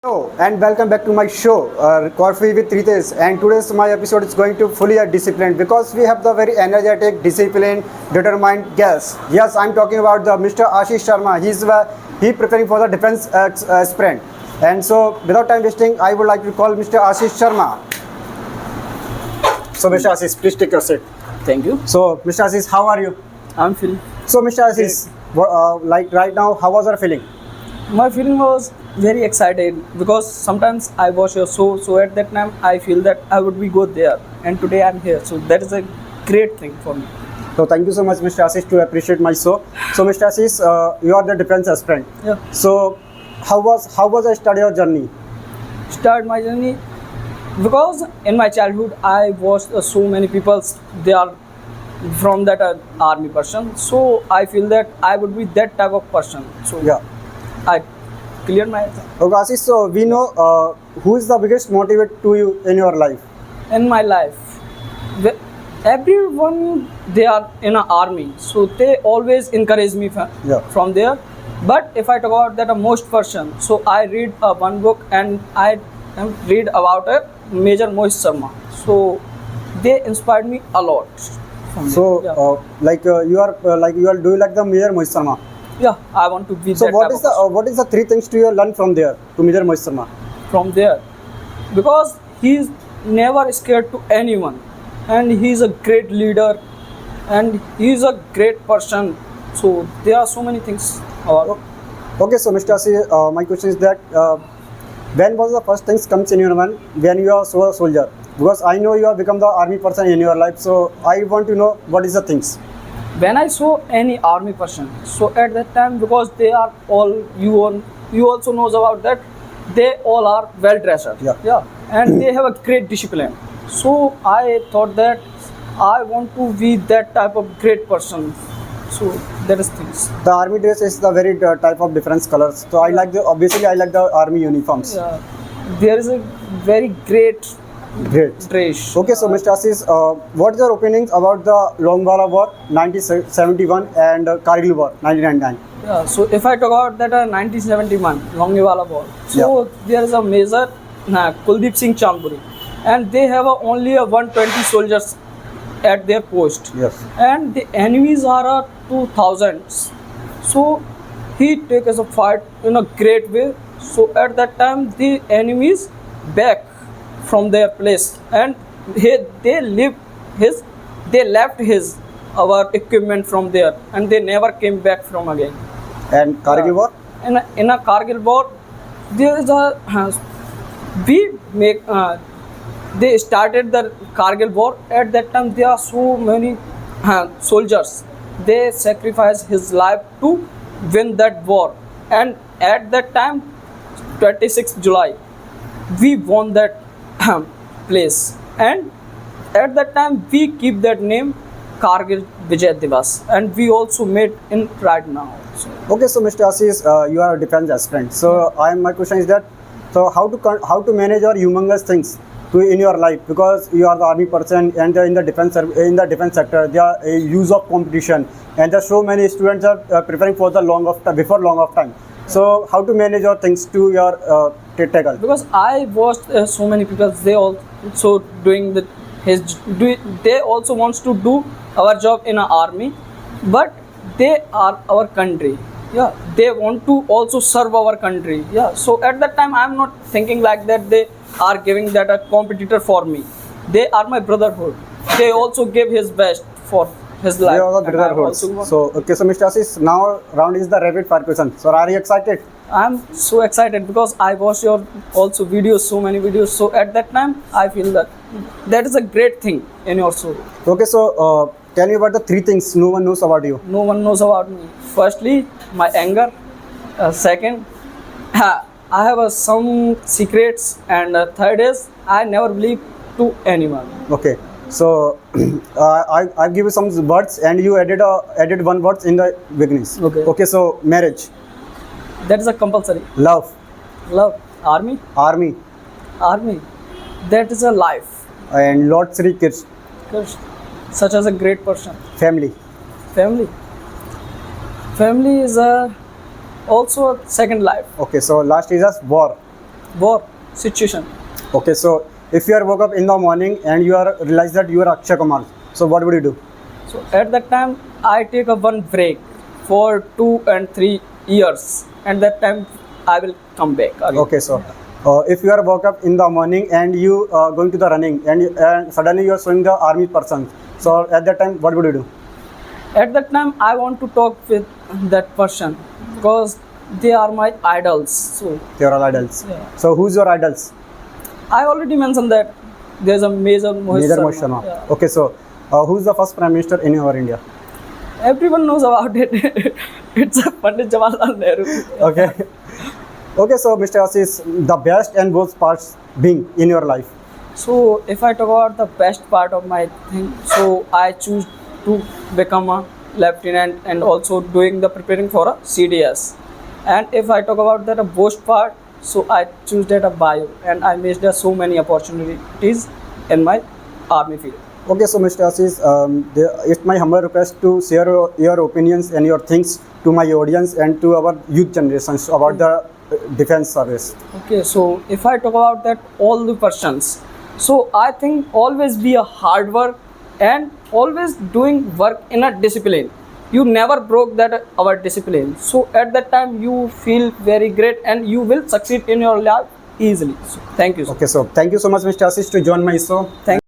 Hello and welcome back to my show, Coffee with Ritesh. And today's my episode is going to fully disciplined because we have the very energetic, disciplined, determined guest. Yes, I'm talking about the Mr. Ashish Sharma. He preparing for the defense sprint. And so, without time wasting, I would like to call Mr. Ashish Sharma. So, Mr. Ashish, please take your seat. Thank you. So, Mr. Ashish, how are you? I'm feeling. So, Mr. Ashish, like right now, how was your feeling? My feeling was very excited because sometimes I watch your show. So at that time, I feel that I would be go there, and today I'm here. So that is a great thing for me. So thank you so much, Mr. Ashish, to appreciate my show. So, Mr. Ashish, you are the defense aspirant. Yeah. So, how was I study your journey? Start my journey because in my childhood I watched so many people. They are from that army person. So I feel that I would be that type of person. So Yeah. I cleared my exam. Okay, Ashish. So we know who is the biggest motivator to you in your life. In my life. Everyone they are in an army, so they always encourage me from there. But if I talk about that most person, so I read one book and I read about a Major Mohit Sharma. So they inspired me a lot. So you are do you like the Major Mohit Sharma? Yeah, I want to be. So that type of what is the three things to you learn from there to Major Mohit Sharma? from there, because he is never scared to anyone, and he is a great leader, and he is a great person. So there are so many things about. Okay, so Mr. Ashish, my question is that when was the first things comes in your mind when you are a soldier? Because I know you have become the army person in your life, so I want to know what is the things. When I saw any army person, so at that time, because they are all you also knows about that, they all are well dressed. Yeah. And they have a great discipline. So I thought that I want to be that type of great person. So that is things. The army dress is the very type of different colors. So I like I like the army uniforms. Yeah, there is a very great dress. Okay, so Mr. Ashish, what is your opinions about the Longwala War 1971 and Kargil War 1999? Yeah, so if I talk about that 1971 Longewala War, so there is a Major Kuldeep Singh Chandpuri, and they have only 120 soldiers at their post. Yes. And the enemies are 2000. So he takes a fight in a great way. So at that time the enemies back from their place, and they left our equipment from there, and they never came back from again. And Kargil War? In a Kargil War, there is they started the Kargil War. At that time, there are so many soldiers. They sacrificed his life to win that war. And at that time, 26th July, we won that place. And at that time, we keep that name Kargil Vijay Divas. And we also made in right now. Okay, so Mr. Ashish, you are a defense aspirant. So my question is that, so how to manage your humongous things in your life, because you are the army person and in the defense sector there are a use of competition, and there are so many students are preparing for the long of time. So how to manage your things to your tackle? Because I watched so many people, they also doing they also wants to do our job in an army, but they are our country. Yeah, they want to also serve our country. Yeah, so at that time I'm not thinking like that they are giving that a competitor for me. They are my brotherhood. They also give his best for his life. They are the brotherhood. So okay, so Mr. Ashish, now round is the rapid fire question. So are you excited? I'm so excited because I watched your also videos, so many videos. So at that time I feel that is a great thing in your show. Okay, so tell me about the three things no one knows about you. No one knows about me. Firstly, my anger. Second, I have some secrets. And third is, I never believe to anyone. Okay, so I give you some words and you added one word in the beginning. Okay, so marriage. That is a compulsory. Love. Army. That is a life. And Lord Sri Krishna. Such as a great person. Family. Family is also a second life. Okay, so last is a war. war situation. Okay, so if you are woke up in the morning and you are realize that you are Akshay Kumar, so what would you do? So at that time, I take a one break for 2 and 3 years, and that time I will come back again. Okay, so if you are woke up in the morning and you going to the running and suddenly you are showing the army person, so at that time what would you do? At that time, I want to talk with that person because they are my idols. So They are all idols. yeah. So who's your idols? I already mentioned that there's a Major Mohit Major Sharma. Mohit Sharma. Yeah. Okay, so who's the first prime minister in our India? Everyone knows about it. It's a Pandit Jawaharlal Nehru. Okay. Okay, so Mr. Assis, the best and worst parts being in your life. So if I talk about the best part of my thing, so I choose to become a lieutenant and also doing the preparing for a CDS. And if I talk about that a worst part, so I choose that a bio and I missed so many opportunities in my army field. Okay, so Mr. Assis, it's my humble request to share your opinions and your things to my audience and to our youth generations about the defense service. Okay, so if I talk about that all the persons, so I think always be a hard work and always doing work in a discipline. You never broke that our discipline. So at that time you feel very great and you will succeed in your life easily. So thank you. Okay, so thank you so much, Mr. Assis, to join my show. Thank